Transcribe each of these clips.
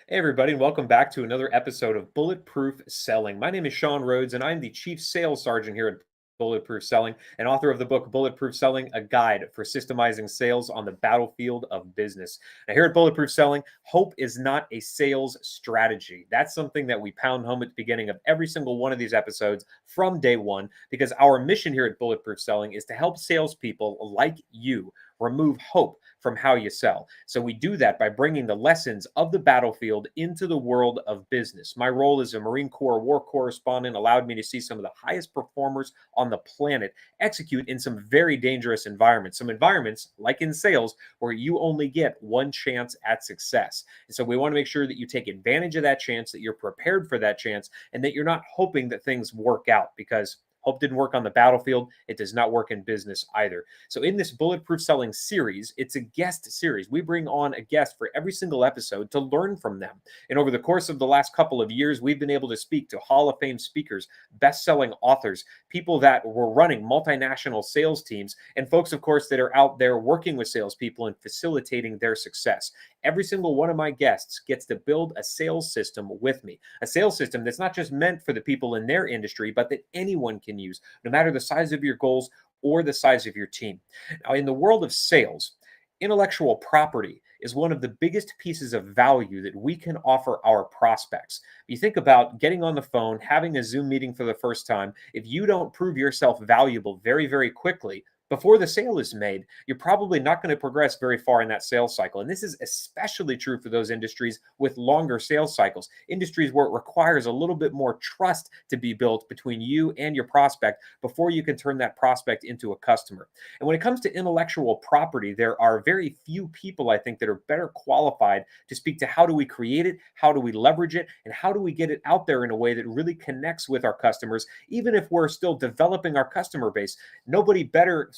Hey, everybody, and welcome back to another episode of Bulletproof Selling. My name is Sean Rhodes, and I'm the Chief Sales Sergeant here at Bulletproof Selling and author of the book Bulletproof Selling, a guide for systemizing sales on the battlefield of business. Now, here at Bulletproof Selling, hope is not a sales strategy. That's something that we pound home at the beginning of every single one of these episodes from day one, because our mission here at Bulletproof Selling is to help salespeople like you remove hope from how you sell. So we do that by bringing the lessons of the battlefield into the world of business. My role as a Marine Corps war correspondent allowed me to see some of the highest performers on the planet execute in some very dangerous environments. Some environments, like in sales, where you only get one chance at success. And so we want to make sure that you take advantage of that chance, that you're prepared for that chance, and that you're not hoping that things work out, because hope didn't work on the battlefield. It does not work in business either. So in this Bulletproof Selling series, it's a guest series. We bring on a guest for every single episode to learn from them. And over the course of the last couple of years, we've been able to speak to Hall of Fame speakers, best-selling authors, people that were running multinational sales teams, and folks, of course, that are out there working with salespeople and facilitating their success. Every single one of my guests gets to build a sales system with me, a sales system that's not just meant for the people in their industry, but that anyone can use, no matter the size of your goals or the size of your team. Now, in the world of sales, intellectual property is one of the biggest pieces of value that we can offer our prospects. You think about getting on the phone, having a Zoom meeting for the first time. If you don't prove yourself valuable very, very quickly, before the sale is made, you're probably not going to progress very far in that sales cycle. And this is especially true for those industries with longer sales cycles, industries where it requires a little bit more trust to be built between you and your prospect before you can turn that prospect into a customer. And when it comes to intellectual property, there are very few people, I think, that are better qualified to speak to how do we create it, how do we leverage it, and how do we get it out there in a way that really connects with our customers, even if we're still developing our customer base. Nobody better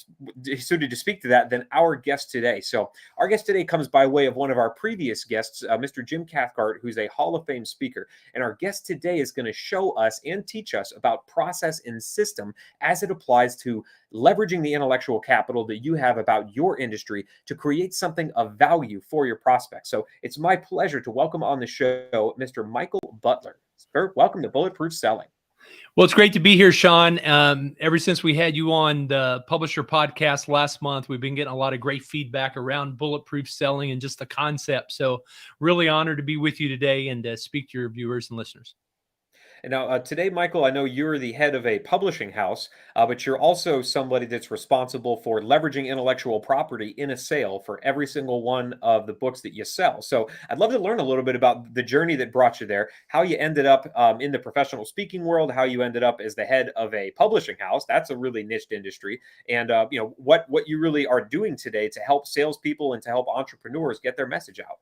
suited to speak to that than our guest today. So our guest today comes by way of one of our previous guests, Mr. Jim Cathcart, who's a Hall of Fame speaker. And our guest today is going to show us and teach us about process and system as it applies to leveraging the intellectual capital that you have about your industry to create something of value for your prospects. So it's my pleasure to welcome on the show Mr. Michael Butler. Sir, welcome to Bulletproof Selling. Well, it's great to be here, Sean. Ever since we had you on the Publisher podcast last month, we've been getting a lot of great feedback around bulletproof selling and just the concept. So really honored to be with you today and speak to your viewers and listeners. And now, today, Michael, I know you're the head of a publishing house, but you're also somebody that's responsible for leveraging intellectual property in a sale for every single one of the books that you sell. So I'd love to learn a little bit about the journey that brought you there, how you ended up in the professional speaking world, how you ended up as the head of a publishing house. That's a really niched industry. And, what you really are doing today to help salespeople and to help entrepreneurs get their message out.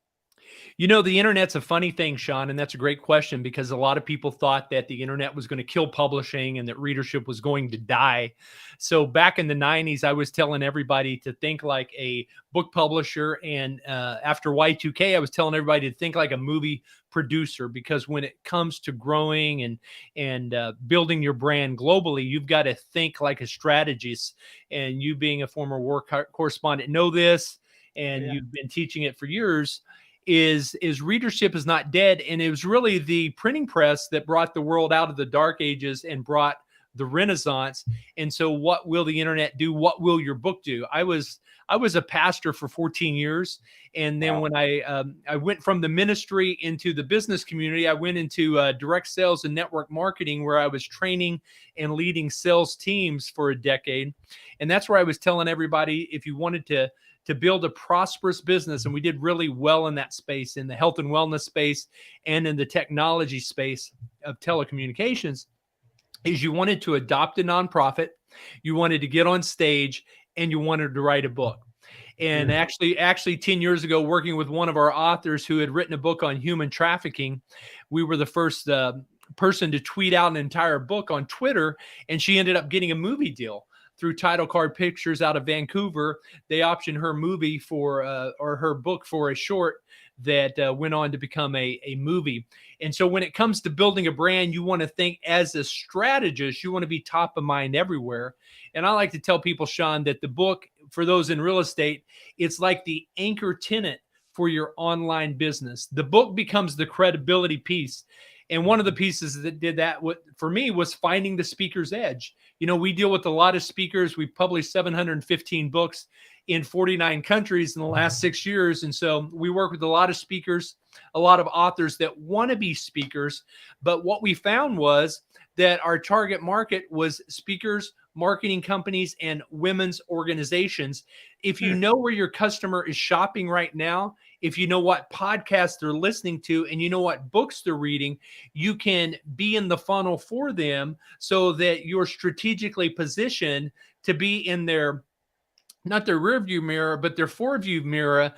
You know, the internet's a funny thing, Sean, and that's a great question because a lot of people thought that the internet was going to kill publishing and that readership was going to die. So back in the 90s, I was telling everybody to think like a book publisher. And after Y2K, I was telling everybody to think like a movie producer, because when it comes to growing and building your brand globally, you've got to think like a strategist. And you being a former war correspondent know this, and you've been teaching it for years. Is readership is not dead. And it was really the printing press that brought the world out of the dark ages and brought the Renaissance. And so what will the internet do? What will your book do? I was a pastor for 14 years. And then when I went from the ministry into the business community, I went into direct sales and network marketing, where I was training and leading sales teams for a decade. And that's where I was telling everybody, if you wanted to build a prosperous business, and we did really well in that space, in the health and wellness space and in the technology space of telecommunications, is you wanted to adopt a nonprofit, you wanted to get on stage, and you wanted to write a book. And actually 10 years ago, working with one of our authors who had written a book on human trafficking, we were the first person to tweet out an entire book on Twitter, and she ended up getting a movie deal through Title Card Pictures out of Vancouver. They optioned her movie or her book for a short that went on to become a movie. And so when it comes to building a brand, you want to think as a strategist, you want to be top of mind everywhere. And I like to tell people, Sean, that the book, for those in real estate, it's like the anchor tenant for your online business. The book becomes the credibility piece. And one of the pieces that did that for me was finding the speaker's edge. You know, we deal with a lot of speakers. We've published 715 books in 49 countries in the last 6 years. And so we work with a lot of speakers, a lot of authors that want to be speakers. But what we found was that our target market was speakers, marketing companies, and women's organizations. If you know where your customer is shopping right now, if you know what podcasts they're listening to, and you know what books they're reading, you can be in the funnel for them so that you're strategically positioned to be in their, not their rear view mirror, but their forward view mirror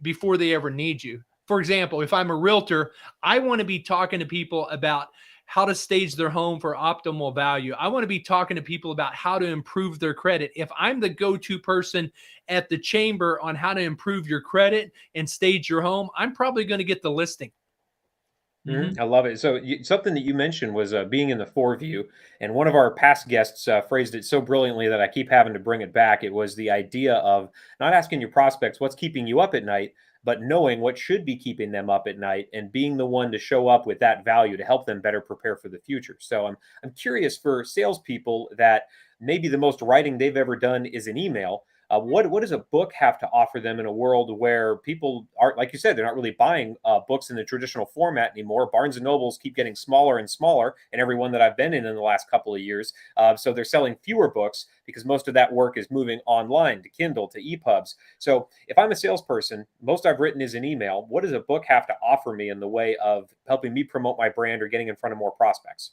before they ever need you. For example, if I'm a realtor, I want to be talking to people about how to stage their home for optimal value. I want to be talking to people about how to improve their credit. If I'm the go-to person at the chamber on how to improve your credit and stage your home, I'm probably going to get the listing. I love it. So something that you mentioned was being in the foreview, and one of our past guests phrased it so brilliantly that I keep having to bring it back. It was the idea of not asking your prospects what's keeping you up at night, but knowing what should be keeping them up at night, and being the one to show up with that value to help them better prepare for the future. So I'm curious, for salespeople that maybe the most writing they've ever done is an email. What does a book have to offer them in a world where people aren't, like you said, they're not really buying books in the traditional format anymore? Barnes and Nobles keep getting smaller and smaller, and every one that I've been in the last couple of years. So they're selling fewer books because most of that work is moving online to Kindle, to EPUBs. So if I'm a salesperson, most I've written is an email. What does a book have to offer me in the way of helping me promote my brand or getting in front of more prospects?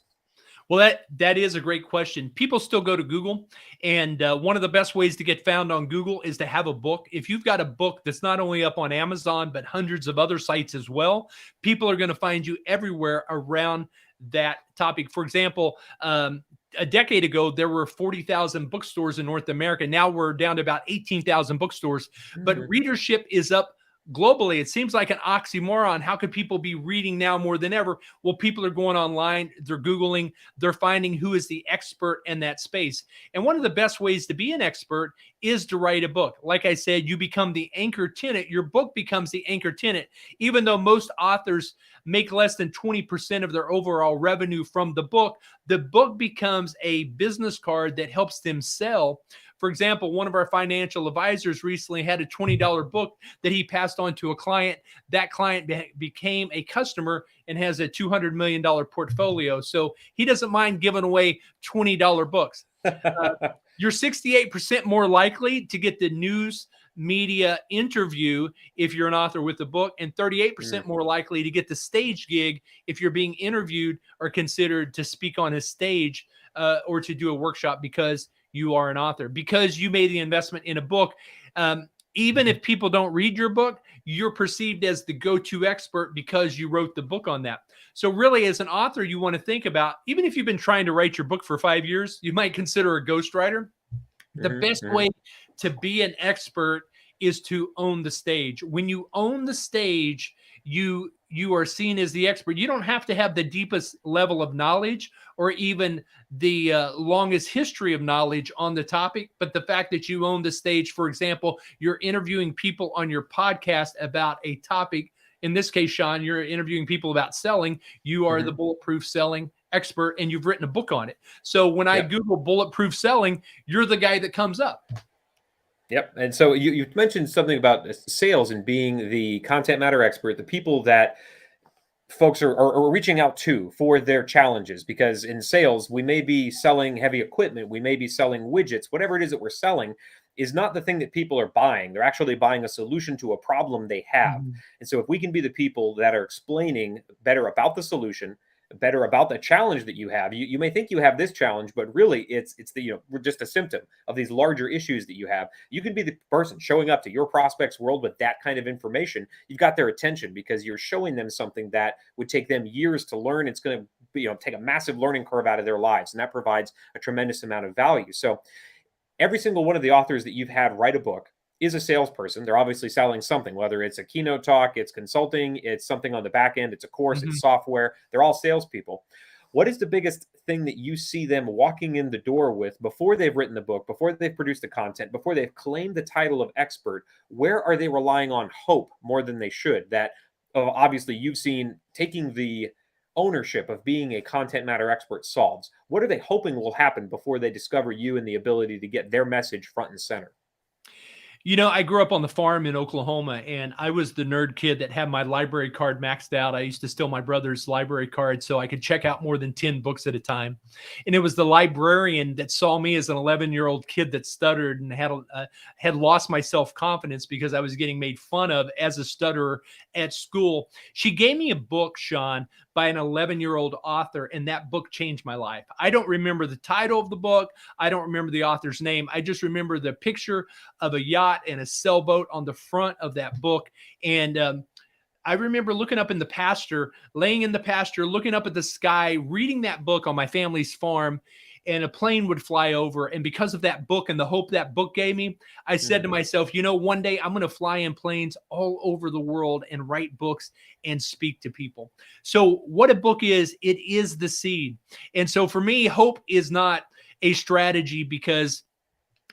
Well, that is a great question. People still go to Google, and one of the best ways to get found on Google is to have a book. If you've got a book that's not only up on Amazon, but hundreds of other sites as well, people are going to find you everywhere around that topic. For example, a decade ago, there were 40,000 bookstores in North America. Now we're down to about 18,000 bookstores, but readership is up globally. It seems like an oxymoron. How could people be reading now more than ever? Well, people are going online, they're Googling, they're finding who is the expert in that space. And one of the best ways to be an expert is to write a book. Like I said, you become the anchor tenant. Your book becomes the anchor tenant. Even though most authors make less than 20% of their overall revenue from the book becomes a business card that helps them sell. For example, one of our financial advisors recently had a $20 book that he passed on to a client. That client became a customer and has a $200 million portfolio. So he doesn't mind giving away $20 books. You're 68% more likely to get the news media interview if you're an author with a book, and 38% more likely to get the stage gig if you're being interviewed or considered to speak on a stage or to do a workshop, because you are an author, because you made the investment in a book. Even if people don't read your book, you're perceived as the go-to expert because you wrote the book on that. So really, as an author, you want to think about, even if you've been trying to write your book for 5 years, you might consider a ghostwriter. The best way to be an expert is to own the stage. When you own the stage, you are seen as the expert. You don't have to have the deepest level of knowledge or even the longest history of knowledge on the topic, but the fact that you own the stage. For example, you're interviewing people on your podcast about a topic. In this case, Sean, you're interviewing people about selling. You are the Bulletproof Selling expert, and you've written a book on it. So when I Google Bulletproof Selling, you're the guy that comes up. Yep. And so you mentioned something about sales and being the content matter expert, the people that folks are reaching out to for their challenges. Because in sales, we may be selling heavy equipment, we may be selling widgets, whatever it is that we're selling is not the thing that people are buying. They're actually buying a solution to a problem they have. And so if we can be the people that are explaining better about the solution, better about the challenge that you have, you may think you have this challenge, but really it's the, we're just a symptom of these larger issues that you have. You can be the person showing up to your prospects world with that kind of information. You've got their attention because you're showing them something that would take them years to learn. It's going to take a massive learning curve out of their lives, and that provides a tremendous amount of value. So every single one of the authors that you've had write a book is a salesperson. They're obviously selling something, whether it's a keynote talk, it's consulting, it's something on the back end, it's a course, it's software. They're all salespeople. What is the biggest thing that you see them walking in the door with before they've written the book, before they've produced the content, before they've claimed the title of expert? Where are they relying on hope more than they should? That obviously you've seen taking the ownership of being a content matter expert solves. What are they hoping will happen before they discover you and the ability to get their message front and center? I grew up on the farm in Oklahoma, and I was the nerd kid that had my library card maxed out. I used to steal my brother's library card so I could check out more than 10 books at a time. And it was the librarian that saw me as an 11-year-old kid that stuttered and had lost my self-confidence because I was getting made fun of as a stutterer at school. She gave me a book, Sean, by an 11-year-old author, and that book changed my life. I don't remember the title of the book. I don't remember the author's name. I just remember the picture of a yacht and a sailboat on the front of that book. And I remember looking up in the pasture, laying in the pasture, looking up at the sky, reading that book on my family's farm, and a plane would fly over. And because of that book and the hope that book gave me, I said to myself, one day I'm going to fly in planes all over the world and write books and speak to people. So what a book is, it is the seed. And so for me, hope is not a strategy because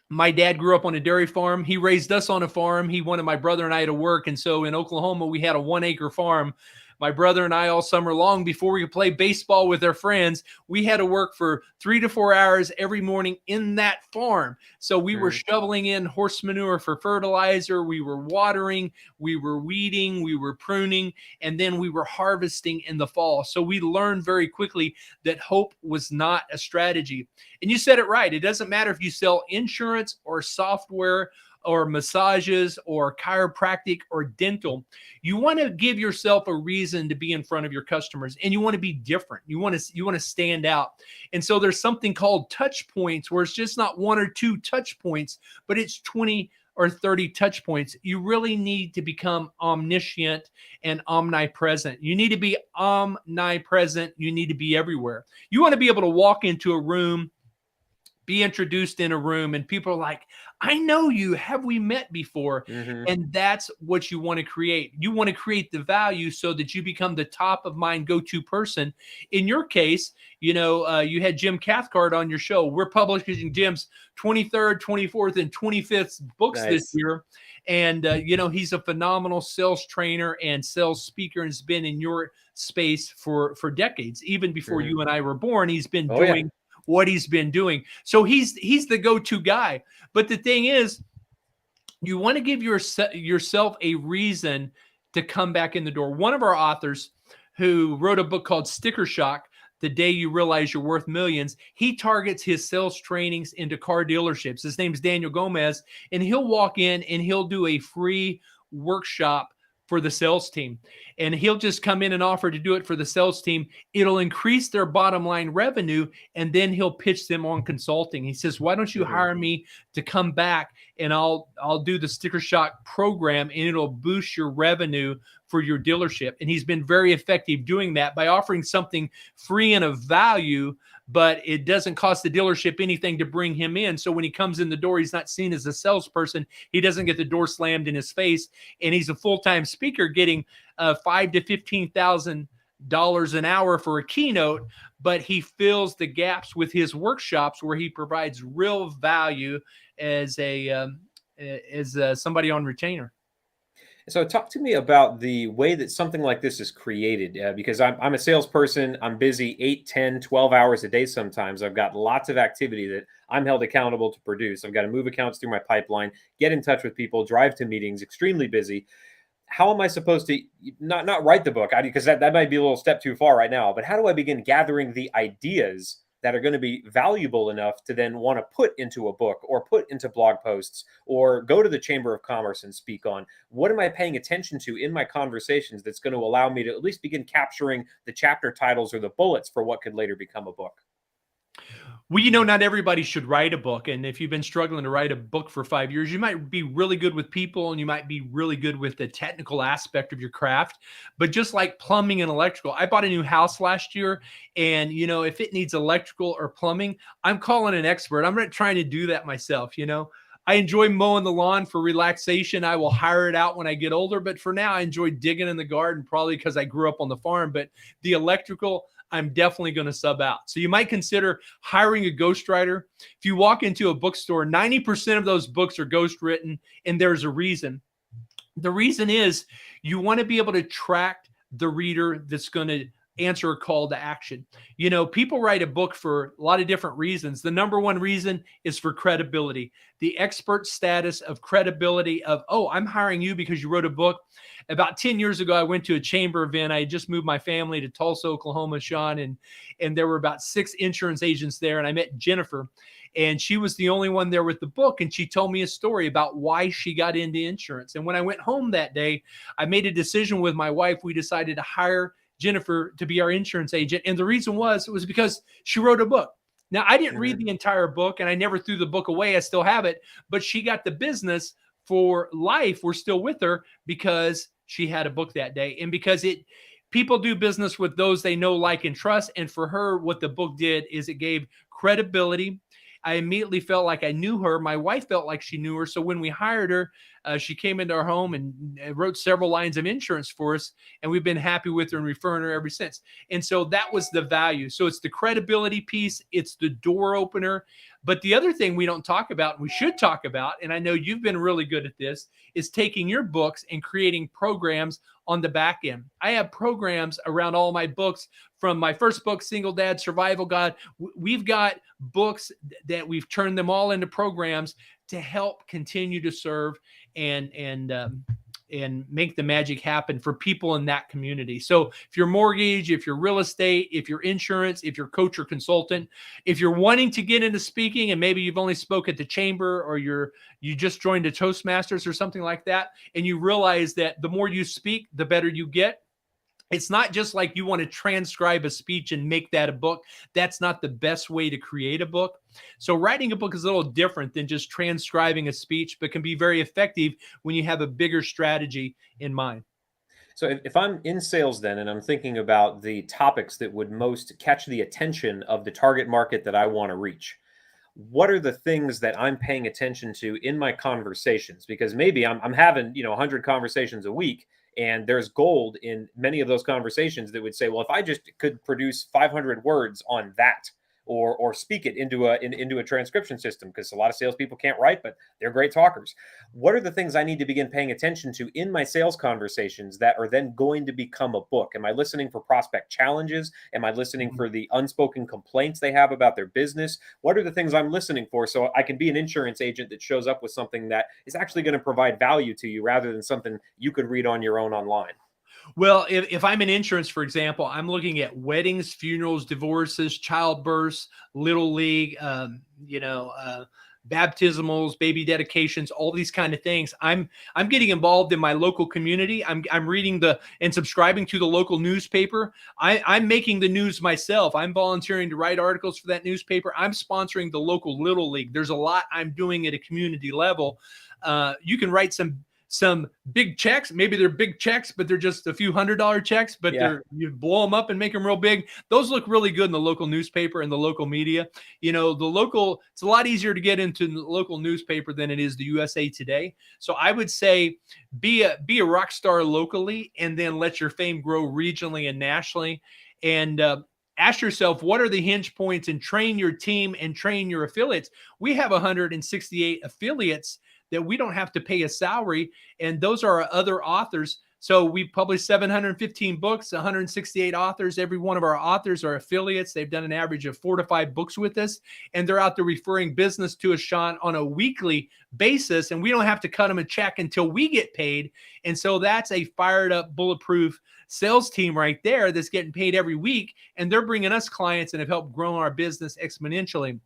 my dad grew up on a dairy farm. He raised us on a farm. He wanted my brother and I to work. And so in Oklahoma, we had a 1-acre farm. My brother and I all summer long, before we could play baseball with our friends, we had to work for 3 to 4 hours every morning in that farm. So we were shoveling in horse manure for fertilizer. We were watering, we were weeding, we were pruning, and then we were harvesting in the fall. So we learned very quickly that hope was not a strategy. And you said it right. It doesn't matter if you sell insurance or software or massages or chiropractic or dental. You want to give yourself a reason to be in front of your customers, and you want to be different. You want to stand out. And so there's something called touch points, where it's just not 1 or 2 touch points, but it's 20 or 30 touch points. You really need to become omniscient and omnipresent. You need to be omnipresent. You need to be everywhere. You want to be able to walk into a room, be introduced in a room, and people are like, I know you. Have we met before? And that's what you want to create. You want to create the value so that you become the top of mind go-to person. In your case, you had Jim Cathcart on your show. We're publishing Jim's 23rd, 24th, and 25th books this year. And, he's a phenomenal sales trainer and sales speaker, and has been in your space for decades. Even before you and I were born, he's been doing what he's been doing. So he's the go-to guy. But the thing is, you want to give yourself a reason to come back in the door. One of our authors, who wrote a book called Sticker Shock, The Day You Realize You're Worth Millions, he targets his sales trainings into car dealerships. His name's Daniel Gomez, and he'll walk in and he'll do a free workshop for the sales team. And he'll just come in and offer to do it for the sales team. It'll increase their bottom line revenue, and then he'll pitch them on consulting. He says, why don't you hire me to come back, and I'll do the Sticker Shock program, and it'll boost your revenue for your dealership. And he's been very effective doing that by offering something free and of value, but it doesn't cost the dealership anything to bring him in. So when he comes in the door, he's not seen as a salesperson. He doesn't get the door slammed in his face, and he's a full-time speaker getting $5,000 to $15,000 an hour for a keynote, but he fills the gaps with his workshops where he provides real value as somebody on retainer. So talk to me about the way that something like this is created, because I'm a salesperson. I'm busy 8, 10, 12 hours a day sometimes. I've got lots of activity that I'm held accountable to produce. I've got to move accounts through my pipeline, get in touch with people, drive to meetings, extremely busy. How am I supposed to not write the book? Because that might be a little step too far right now. But how do I begin gathering the ideas that are going to be valuable enough to then want to put into a book or put into blog posts or go to the Chamber of Commerce and speak on? What am I paying attention to in my conversations that's going to allow me to at least begin capturing the chapter titles or the bullets for what could later become a book? Well, not everybody should write a book. And if you've been struggling to write a book for 5 years, you might be really good with people and you might be really good with the technical aspect of your craft. But just like plumbing and electrical, I bought a new house last year. And, if it needs electrical or plumbing, I'm calling an expert. I'm not trying to do that myself. I enjoy mowing the lawn for relaxation. I will hire it out when I get older. But for now, I enjoy digging in the garden, probably because I grew up on the farm. But the electrical, I'm definitely going to sub out. So you might consider hiring a ghostwriter. If you walk into a bookstore, 90% of those books are ghostwritten, and there's a reason. The reason is you want to be able to track the reader that's going to answer a call to action. You know, people write a book for a lot of different reasons. The number one reason is for credibility, the expert status of credibility of, oh, I'm hiring you because you wrote a book. About 10 years ago, I went to a chamber event. I had just moved my family to Tulsa, Oklahoma, Sean, and there were about 6 insurance agents there. And I met Jennifer, and she was the only one there with the book. And she told me a story about why she got into insurance. And when I went home that day, I made a decision with my wife. We decided to hire Jennifer to be our insurance agent. And the reason was, it was because she wrote a book. Now, I didn't read the entire book, and I never threw the book away. I still have it, but she got the business for life. We're still with her because she had a book that day. And because people do business with those they know, like, and trust. And for her, what the book did is it gave credibility. I immediately felt like I knew her. My wife felt like she knew her. So when we hired her, she came into our home and wrote several lines of insurance for us. And we've been happy with her and referring her ever since. And so that was the value. So it's the credibility piece. It's the door opener. But the other thing we don't talk about, and we should talk about, and I know you've been really good at this, is taking your books and creating programs on the back end. I have programs around all my books, from my first book, Single Dad Survival Guide. We've got books that we've turned them all into programs to help continue to serve and make the magic happen for people in that community. So if you're mortgage, if you're real estate, if you're insurance, if you're coach or consultant, if you're wanting to get into speaking and maybe you've only spoke at the chamber, or you just joined a Toastmasters or something like that, and you realize that the more you speak, the better you get. It's not just like you want to transcribe a speech and make that a book. That's not the best way to create a book. So writing a book is a little different than just transcribing a speech, but can be very effective when you have a bigger strategy in mind. So if I'm in sales then, and I'm thinking about the topics that would most catch the attention of the target market that I want to reach, what are the things that I'm paying attention to in my conversations? Because maybe I'm having, 100 conversations a week, and there's gold in many of those conversations that would say, well, if I just could produce 500 words on that, or speak it into a transcription system, because a lot of salespeople can't write, but they're great talkers. What are the things I need to begin paying attention to in my sales conversations that are then going to become a book? Am I listening for prospect challenges? Am I listening for the unspoken complaints they have about their business? What are the things I'm listening for so I can be an insurance agent that shows up with something that is actually going to provide value to you, rather than something you could read on your own online? Well, if I'm in insurance, for example, I'm looking at weddings, funerals, divorces, childbirths, little league, baptismals, baby dedications, all these kind of things. I'm getting involved in my local community. I'm reading and subscribing to the local newspaper. I'm making the news myself. I'm volunteering to write articles for that newspaper. I'm sponsoring the local little league. There's a lot I'm doing at a community level. You can write some big checks. Maybe they're big checks, but they're just a few $100 checks, but you blow them up and make them real big. Those look really good in the local newspaper and the local media. It's a lot easier to get into the local newspaper than it is the USA Today. So I would say be a rock star locally, and then let your fame grow regionally and nationally. And ask yourself, what are the hinge points, and train your team and train your affiliates. We have 168 affiliates that we don't have to pay a salary, and those are our other authors. So we published 715 books, 168 authors. Every one of our authors are affiliates. They've done an average of 4 to 5 books with us, and they're out there referring business to us, Sean, on a weekly basis, and we don't have to cut them a check until we get paid. And so that's a fired up, bulletproof sales team right there that's getting paid every week, and they're bringing us clients and have helped grow our business exponentially.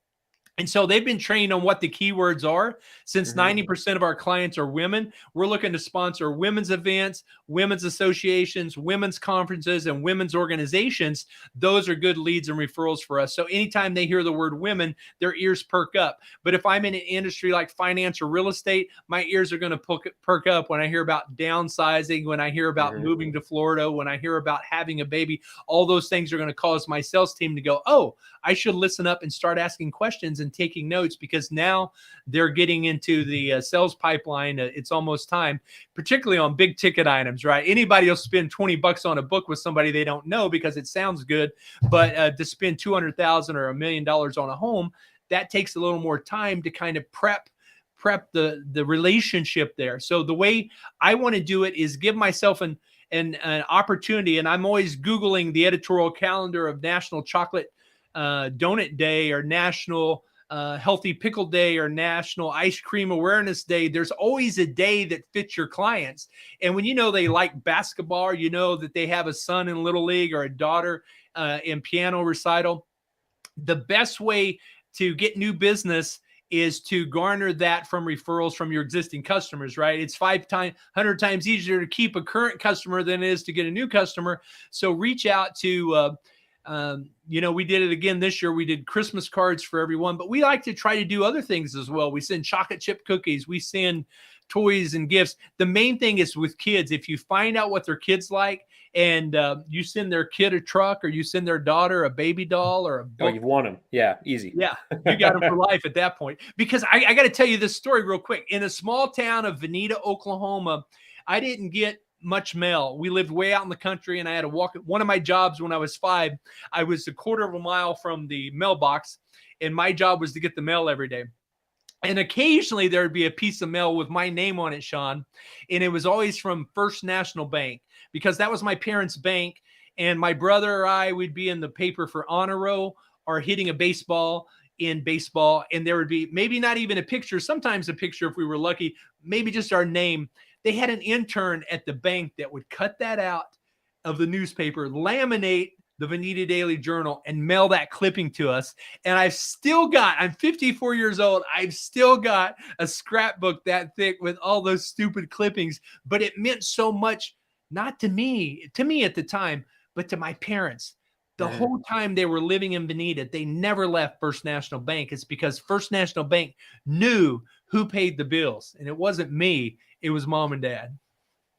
And so they've been trained on what the keywords are. Since 90% of our clients are women, we're looking to sponsor women's events, women's associations, women's conferences, and women's organizations. Those are good leads and referrals for us. So anytime they hear the word women, their ears perk up. But if I'm in an industry like finance or real estate, my ears are going to perk up when I hear about downsizing, when I hear about moving to Florida, when I hear about having a baby. All those things are going to cause my sales team to go, oh, I should listen up and start asking questions and taking notes, because now they're getting into the sales pipeline. It's almost time, particularly on big ticket items, right? Anybody will spend $20 on a book with somebody they don't know because it sounds good, but to spend $200,000 or $1 million on a home, that takes a little more time to kind of prep the relationship there. So the way I want to do it is give myself an opportunity, and I'm always Googling the editorial calendar of National Chocolate Donut Day, or National Healthy Pickle Day, or National Ice Cream Awareness Day. There's always a day that fits your clients. And when you know they like basketball, or you know that they have a son in Little League or a daughter in piano recital, the best way to get new business is to garner that from referrals from your existing customers, right? It's 100 times easier to keep a current customer than it is to get a new customer. So reach out to, we did it again this year. We did Christmas cards for everyone, but we like to try to do other things as well. We send chocolate chip cookies. We send toys and gifts. The main thing is with kids, if you find out what their kids like, and you send their kid a truck, or you send their daughter a baby doll or a book. Oh, you've won them. Yeah, easy. Yeah, you got them for life at that point. Because I got to tell you this story real quick. In a small town of Veneta, Oklahoma, I didn't get much mail. We lived way out in the country, and I had to walk. One of my jobs when I was 5, I was a quarter of a mile from the mailbox, and my job was to get the mail every day. And occasionally there would be a piece of mail with my name on it, Sean. And it was always from First National Bank, because that was my parents' bank. And my brother or I would be in the paper for honor row, or hitting a baseball in baseball. And there would be maybe not even a picture, sometimes a picture if we were lucky, maybe just our name. They had an intern at the bank that would cut that out of the newspaper, laminate the Veneta Daily Journal, and mail that clipping to us. And I'm 54 years old. I've still got a scrapbook that thick with all those stupid clippings, but it meant so much, not to me at the time, but to my parents. The whole time they were living in Veneta, they never left First National Bank. It's because First National Bank knew who paid the bills, and it wasn't me. It was mom and dad.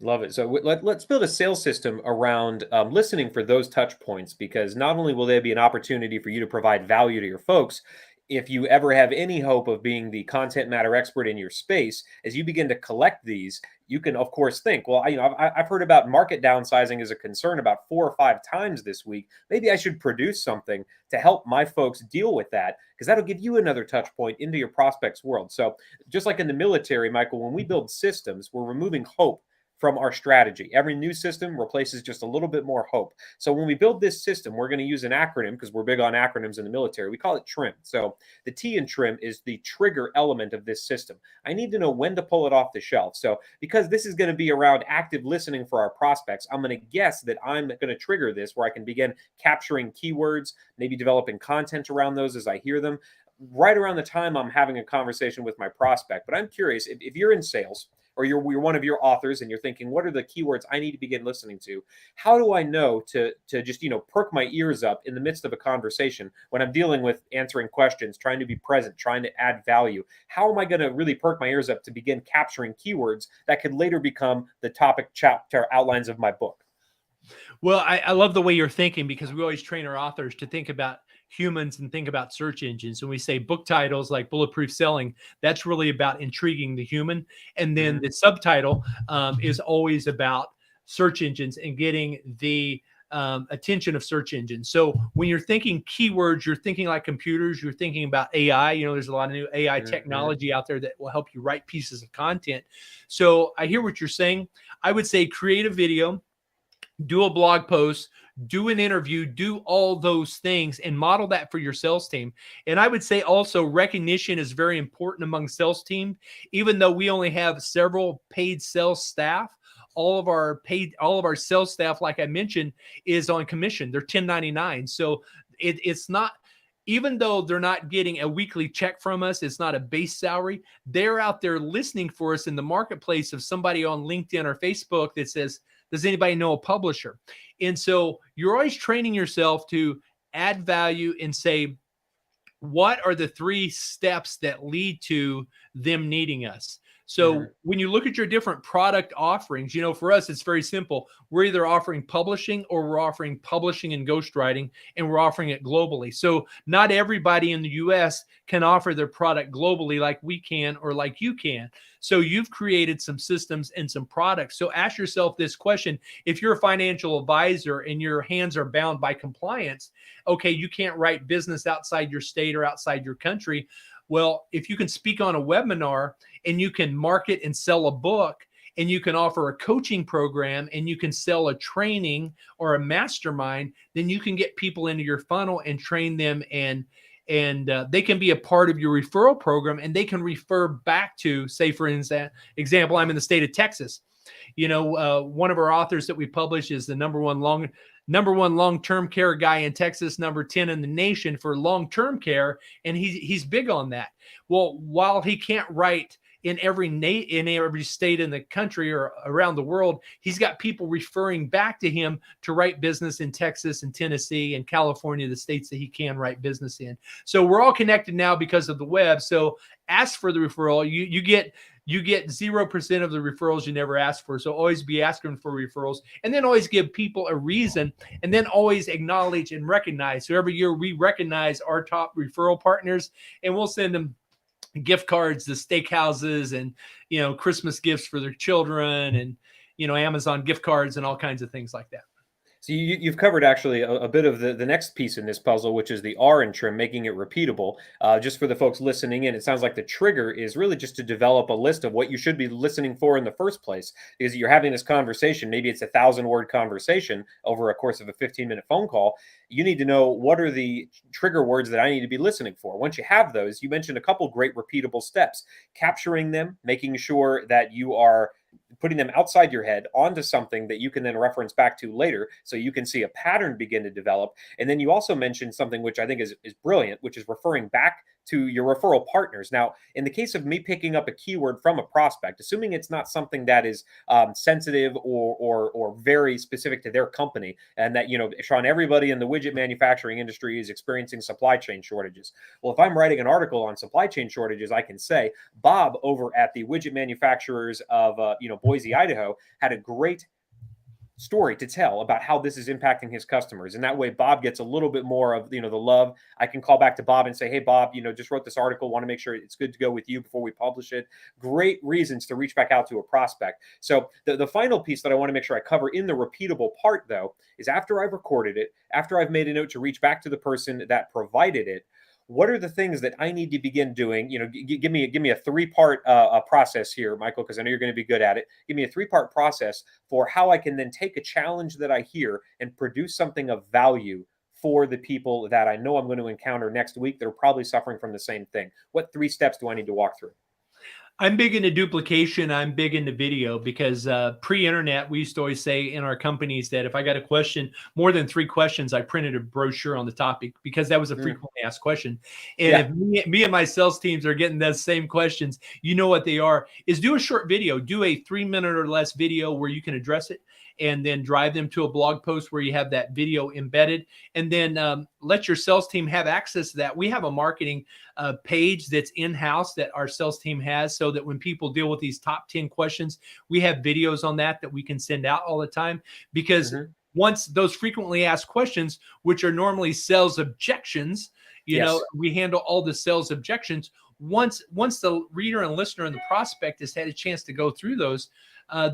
Love it. So let's build a sales system around listening for those touch points, because not only will there be an opportunity for you to provide value to your folks, if you ever have any hope of being the content matter expert in your space, as you begin to collect these, you can, of course, think, well, I've heard about market downsizing as a concern about 4 or 5 times this week. Maybe I should produce something to help my folks deal with that, because that'll give you another touch point into your prospects world. So just like in the military, Michael, when we build systems, we're removing hope from our strategy. Every new system replaces just a little bit more hope. So when we build this system, we're going to use an acronym, because we're big on acronyms in the military. We call it TRIM. So the T in TRIM is the trigger element of this system. I need to know when to pull it off the shelf. So because this is going to be around active listening for our prospects, I'm going to guess that I'm going to trigger this where I can begin capturing keywords, maybe developing content around those as I hear them, right around the time I'm having a conversation with my prospect. But I'm curious, if you're in sales, or you're one of your authors and you're thinking, what are the keywords I need to begin listening to? How do I know to just, perk my ears up in the midst of a conversation when I'm dealing with answering questions, trying to be present, trying to add value? How am I going to really perk my ears up to begin capturing keywords that could later become the topic chapter outlines of my book? Well, I love the way you're thinking, because we always train our authors to think about humans and think about search engines. When we say book titles like Bulletproof Selling, that's really about intriguing the human. And then the subtitle is always about search engines and getting the attention of search engines. So when you're thinking keywords, you're thinking like computers, you're thinking about AI. There's a lot of new AI technology out there that will help you write pieces of content. So I hear what you're saying. I would say create a video, do a blog post, do an interview, do all those things, and model that for your sales team. And I would say also recognition is very important among sales team. Even though we only have several paid sales staff, all of our sales staff, like I mentioned, is on commission. They're 1099. So it's not, even though they're not getting a weekly check from us, it's not a base salary. They're out there listening for us in the marketplace of somebody on LinkedIn or Facebook that says, does anybody know a publisher? And so you're always training yourself to add value and say, what are the 3 steps that lead to them needing us? So when you look at your different product offerings, for us, it's very simple. We're either offering publishing or we're offering publishing and ghostwriting, and we're offering it globally. So not everybody in the US can offer their product globally like we can or like you can. So you've created some systems and some products. So ask yourself this question. If you're a financial advisor and your hands are bound by compliance, okay, you can't write business outside your state or outside your country. Well, if you can speak on a webinar and you can market and sell a book, and you can offer a coaching program, and you can sell a training or a mastermind, then you can get people into your funnel and train them, and they can be a part of your referral program, and they can refer back to, say, for example, I'm in the state of Texas. One of our authors that we publish is the number one long-term care guy in Texas, number 10 in the nation for long-term care, and he's big on that. Well, while he can't write in every state in the country or around the world, he's got people referring back to him to write business in Texas and Tennessee and California, the states that he can write business in. So we're all connected now because of the web. So ask for the referral. You get 0% of the referrals you never asked for. So always be asking for referrals, and then always give people a reason, and then always acknowledge and recognize. So every year we recognize our top referral partners, and we'll send them gift cards to steakhouses and, Christmas gifts for their children, and, Amazon gift cards and all kinds of things like that. So you've covered actually a bit of the next piece in this puzzle, which is the R in trim, making it repeatable. Just for the folks listening in, it sounds like the trigger is really just to develop a list of what you should be listening for in the first place, because you're having this conversation. Maybe it's a 1,000-word conversation over a course of a 15-minute phone call. You need to know, what are the trigger words that I need to be listening for? Once you have those, you mentioned a couple great repeatable steps, capturing them, making sure that you are putting them outside your head onto something that you can then reference back to later, so you can see a pattern begin to develop. And then you also mentioned something which I think is brilliant, which is referring back to your referral partners. Now, in the case of me picking up a keyword from a prospect, assuming it's not something that is sensitive or very specific to their company, and that, Sean, everybody in the widget manufacturing industry is experiencing supply chain shortages. Well, if I'm writing an article on supply chain shortages, I can say, Bob over at the widget manufacturers of Boise, Idaho, had a great story to tell about how this is impacting his customers. And that way Bob gets a little bit more of, the love. I can call back to Bob and say, hey, Bob, just wrote this article, want to make sure it's good to go with you before we publish it. Great reasons to reach back out to a prospect. So the final piece that I want to make sure I cover in the repeatable part, though, is after I've recorded it, after I've made a note to reach back to the person that provided it, what are the things that I need to begin doing? Give me a 3-part process here, Michael, because I know you're going to be good at it. Give me a 3-part process for how I can then take a challenge that I hear and produce something of value for the people that I know I'm going to encounter next week that are probably suffering from the same thing. What 3 steps do I need to walk through? I'm big into duplication. I'm big into video, because pre-internet, we used to always say in our companies that if I got a question, more than 3 questions, I printed a brochure on the topic, because that was a frequently asked question. And if me and my sales teams are getting those same questions, you know what they are, is do a short video, do a 3-minute or less video where you can address it, and then drive them to a blog post where you have that video embedded, and then let your sales team have access to that. We have a marketing page that's in-house that our sales team has, so that when people deal with these top 10 questions, we have videos on that we can send out all the time. Because once those frequently asked questions, which are normally sales objections, we handle all the sales objections. Once the reader and listener and the prospect has had a chance to go through those,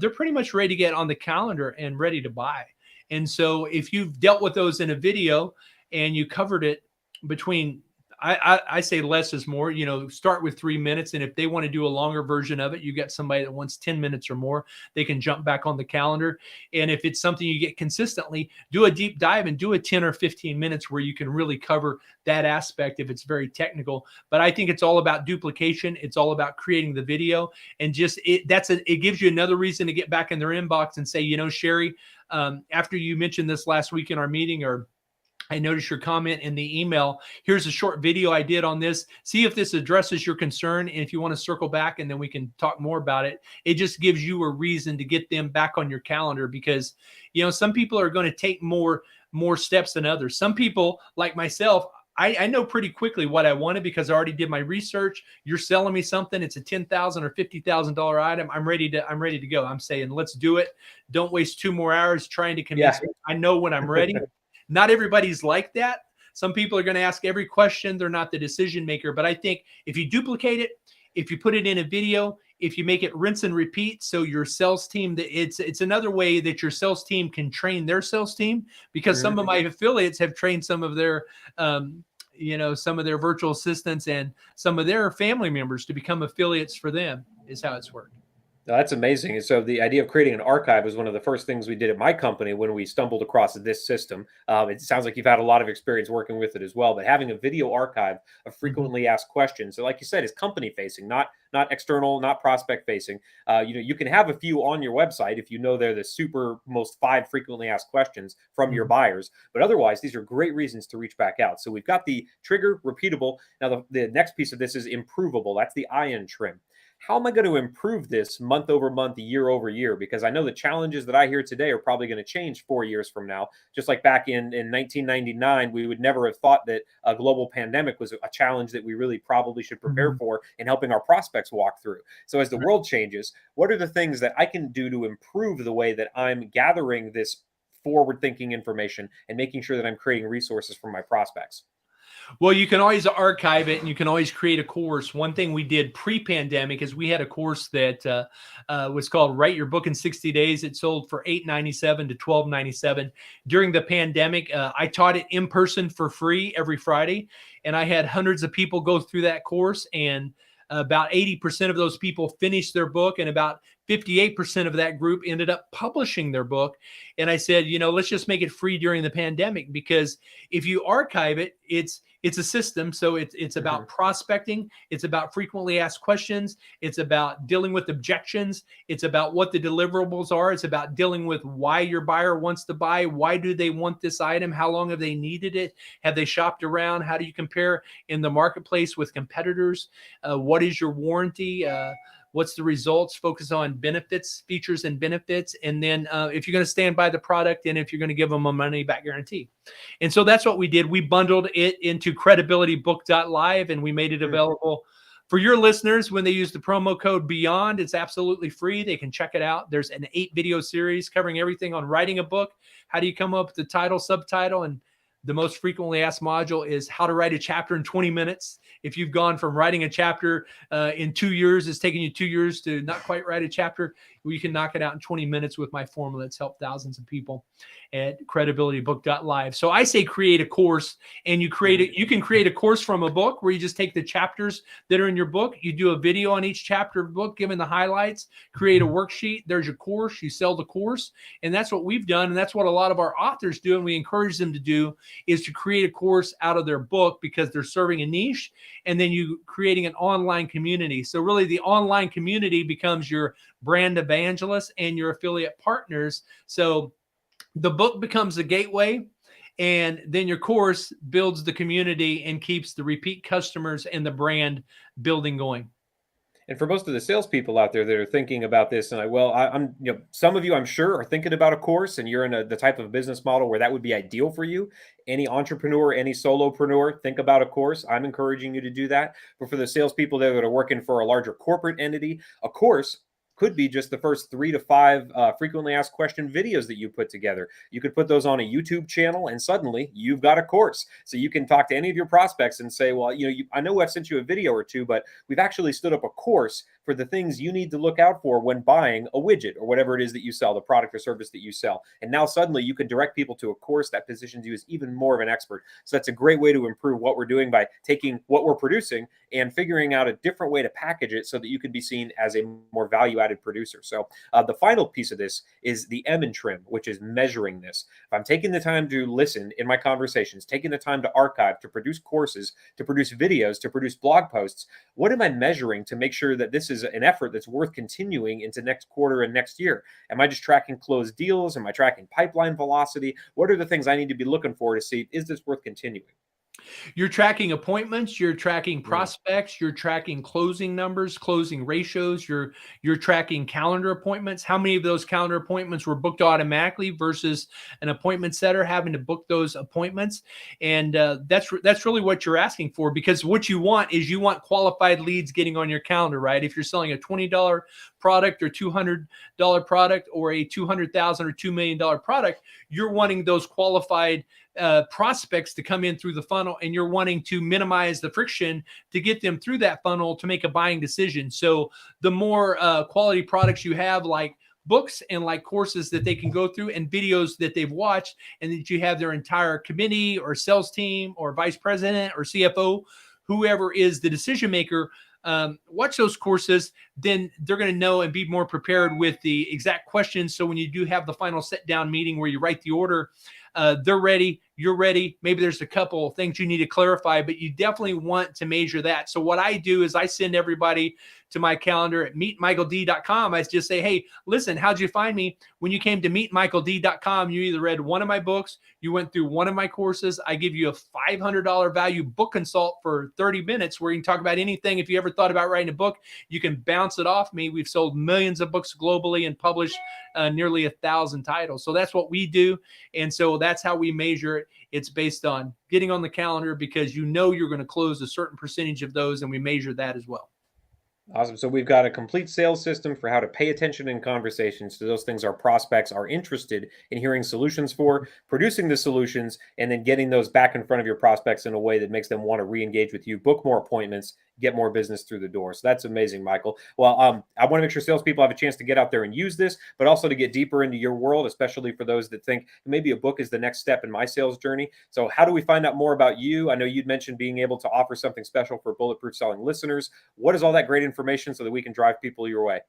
they're pretty much ready to get on the calendar and ready to buy. And so if you've dealt with those in a video and you covered it between, I say less is more, start with 3 minutes. And if they want to do a longer version of it, you got somebody that wants 10 minutes or more, they can jump back on the calendar. And if it's something you get consistently, do a deep dive and do a 10 or 15 minutes where you can really cover that aspect if it's very technical. But I think it's all about duplication. It's all about creating the video, and it gives you another reason to get back in their inbox and say, Sherry, after you mentioned this last week in our meeting, or I noticed your comment in the email. Here's a short video I did on this. See if this addresses your concern. And if you want to circle back, and then we can talk more about it. It just gives you a reason to get them back on your calendar, because, some people are going to take more steps than others. Some people, like myself, I know pretty quickly what I wanted because I already did my research. You're selling me something. It's a $10,000 or $50,000 item. I'm ready to go. I'm saying, let's do it. Don't waste 2 more hours trying to Yeah. convince me. I know when I'm ready. Not everybody's like that. Some people are going to ask every question. They're not the decision maker. But I think if you duplicate it, if you put it in a video, if you make it rinse and repeat, so your sales team, it's another way that your sales team can train their sales team, because some of my affiliates have trained some of their some of their virtual assistants and some of their family members to become affiliates for them, is how it's worked. No, that's amazing. And so the idea of creating an archive was one of the first things we did at my company when we stumbled across this system. It sounds like you've had a lot of experience working with it as well, but having a video archive of frequently asked questions. So like you said, is company facing, not external, not prospect facing. You can have a few on your website if you know they're the super most 5 frequently asked questions from your buyers. But otherwise, these are great reasons to reach back out. So we've got the trigger, repeatable. Now the next piece of this is improvable. That's the IN trim. How am I going to improve this month over month, year over year? Because I know the challenges that I hear today are probably going to change 4 years from now. Just like back in 1999, we would never have thought that a global pandemic was a challenge that we really probably should prepare for in helping our prospects walk through. So as the world changes, what are the things that I can do to improve the way that I'm gathering this forward thinking information and making sure that I'm creating resources for my prospects? Well, you can always archive it and you can always create a course. One thing we did pre-pandemic is we had a course that was called Write Your Book in 60 Days. It sold for $8.97 to $12.97. During the pandemic, I taught it in person for free every Friday, and I had hundreds of people go through that course, and about 80% of those people finished their book, and about 58% of that group ended up publishing their book. And I said, let's just make it free during the pandemic, because if you archive it, it's a system. So it's about prospecting. It's about frequently asked questions. It's about dealing with objections. It's about what the deliverables are. It's about dealing with why your buyer wants to buy. Why do they want this item? How long have they needed it? Have they shopped around? How do you compare in the marketplace with competitors? What is your warranty? What's the results? Focus on benefits, features, and benefits. And then if you're going to stand by the product, and if you're going to give them a money back guarantee. And so that's what we did. We bundled it into credibilitybook.live, and we made it available for your listeners when they use the promo code BEYOND. It's absolutely free. They can check it out. There's an 8-video series covering everything on writing a book. How do you come up with the title, subtitle, and the most frequently asked module is how to write a chapter in 20 minutes. If you've gone from writing a chapter in 2 years, it's taking you 2 years to not quite write a chapter, you can knock it out in 20 minutes with my formula. It's helped thousands of people at credibilitybook.live. So I say create a course, and you can create a course from a book where you just take the chapters that are in your book. You do a video on each chapter of the book, given the highlights, create a worksheet. There's your course. You sell the course. And that's what we've done. And that's what a lot of our authors do. And we encourage them to do, is to create a course out of their book, because they're serving a niche, and then you creating an online community. So really the online community becomes your brand evangelist and your affiliate partners. So the book becomes the gateway, and then your course builds the community and keeps the repeat customers and the brand building going. And for most of the salespeople out there that are thinking about this, and I'm, some of you I'm sure are thinking about a course, and you're in the type of business model where that would be ideal for you. Any entrepreneur, any solopreneur, think about a course. I'm encouraging you to do that. But for the salespeople there that are working for a larger corporate entity, a course could be just the first 3 to 5 frequently asked question videos that you put together. You could put those on a YouTube channel, and suddenly you've got a course. So you can talk to any of your prospects and say, well, I know I've sent you a video or two, but we've actually stood up a course for the things you need to look out for when buying a widget or whatever it is that you sell, the product or service that you sell. And now suddenly you can direct people to a course that positions you as even more of an expert. So that's a great way to improve what we're doing by taking what we're producing and figuring out a different way to package it so that you can be seen as a more value-added producer. So the final piece of this is the M in trim, which is measuring this. If I'm taking the time to listen in my conversations, taking the time to archive, to produce courses, to produce videos, to produce blog posts, what am I measuring to make sure that this is an effort that's worth continuing into next quarter and next year? Am I just tracking closed deals? Am I tracking pipeline velocity? What are the things I need to be looking for to see, is this worth continuing? You're tracking appointments, you're tracking Mm. prospects, you're tracking closing numbers, closing ratios, you're tracking calendar appointments. How many of those calendar appointments were booked automatically versus an appointment setter having to book those appointments? And that's really what you're asking for, because what you want is you want qualified leads getting on your calendar, right? If you're selling a $20 product or $200 product or a $200,000 or $2 million product, you're wanting those qualified prospects to come in through the funnel, and you're wanting to minimize the friction to get them through that funnel to make a buying decision. So the more quality products you have, like books and like courses that they can go through and videos that they've watched, and that you have their entire committee or sales team or vice president or CFO, whoever is the decision maker, watch those courses, then they're going to know and be more prepared with the exact questions. So when you do have the final sit down meeting where you write the order, they're ready, you're ready. Maybe there's a couple of things you need to clarify, but you definitely want to measure that. So what I do is I send everybody to my calendar at meetmichaeld.com. I just say, hey, listen, how'd you find me? When you came to meetmichaeld.com, you either read one of my books, you went through one of my courses. I give you a $500 value book consult for 30 minutes where you can talk about anything. If you ever thought about writing a book, you can bounce it off me. We've sold millions of books globally and published nearly 1,000 titles. So that's what we do. And so that's how we measure it. It's based on getting on the calendar, because you know you're going to close a certain percentage of those, and we measure that as well. Awesome. So we've got a complete sales system for how to pay attention in conversations to those things our prospects are interested in hearing solutions for, producing the solutions, and then getting those back in front of your prospects in a way that makes them want to re-engage with you, book more appointments, get more business through the door. So that's amazing, Michael. Well, I want to make sure salespeople have a chance to get out there and use this, but also to get deeper into your world, especially for those that think maybe a book is the next step in my sales journey. So how do we find out more about you? I know you'd mentioned being able to offer something special for Bulletproof Selling listeners. What is all that great information so that we can drive people your way?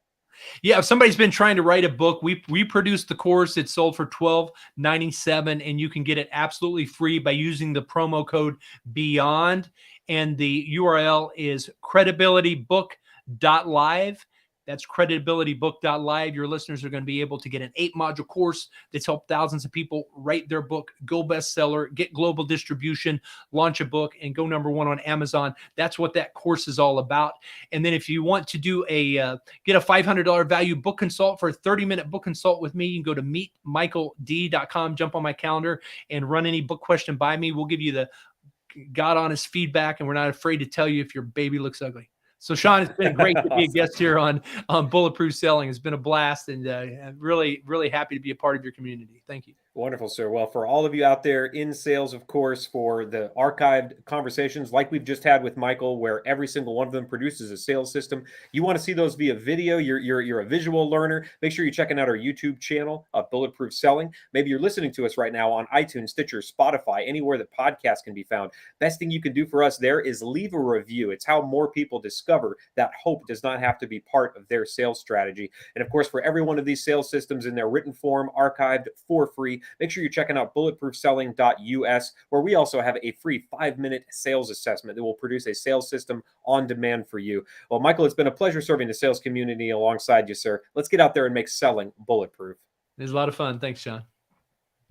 Yeah, if somebody's been trying to write a book, we produced the course. It's sold for $12.97, and you can get it absolutely free by using the promo code BEYOND. And the URL is credibilitybook.live. That's credibilitybook.live. Your listeners are going to be able to get an 8-module course that's helped thousands of people write their book, go bestseller, get global distribution, launch a book, and go #1 on Amazon. That's what that course is all about. And then if you want to do get a $500 value book consult for a 30-minute book consult with me, you can go to meetmichaeld.com, jump on my calendar, and run any book question by me. We'll give you the God honest feedback, and we're not afraid to tell you if your baby looks ugly. So, Sean, it's been great to be a Awesome. guest here on Bulletproof Selling. It's been a blast, and I'm really, really happy to be a part of your community. Thank you. Wonderful, sir. Well, for all of you out there in sales, of course, for the archived conversations like we've just had with Michael, where every single one of them produces a sales system, you want to see those via video. You're a visual learner. Make sure you're checking out our YouTube channel, Bulletproof Selling. Maybe you're listening to us right now on iTunes, Stitcher, Spotify, anywhere that podcasts can be found. Best thing you can do for us there is leave a review. It's how more people discover that hope does not have to be part of their sales strategy. And of course, for every one of these sales systems in their written form, archived for free, make sure you're checking out bulletproofselling.us, where we also have a free 5-minute sales assessment that will produce a sales system on demand for you. Well, Michael, it's been a pleasure serving the sales community alongside you, sir. Let's get out there and make selling bulletproof. It was a lot of fun. Thanks, Sean.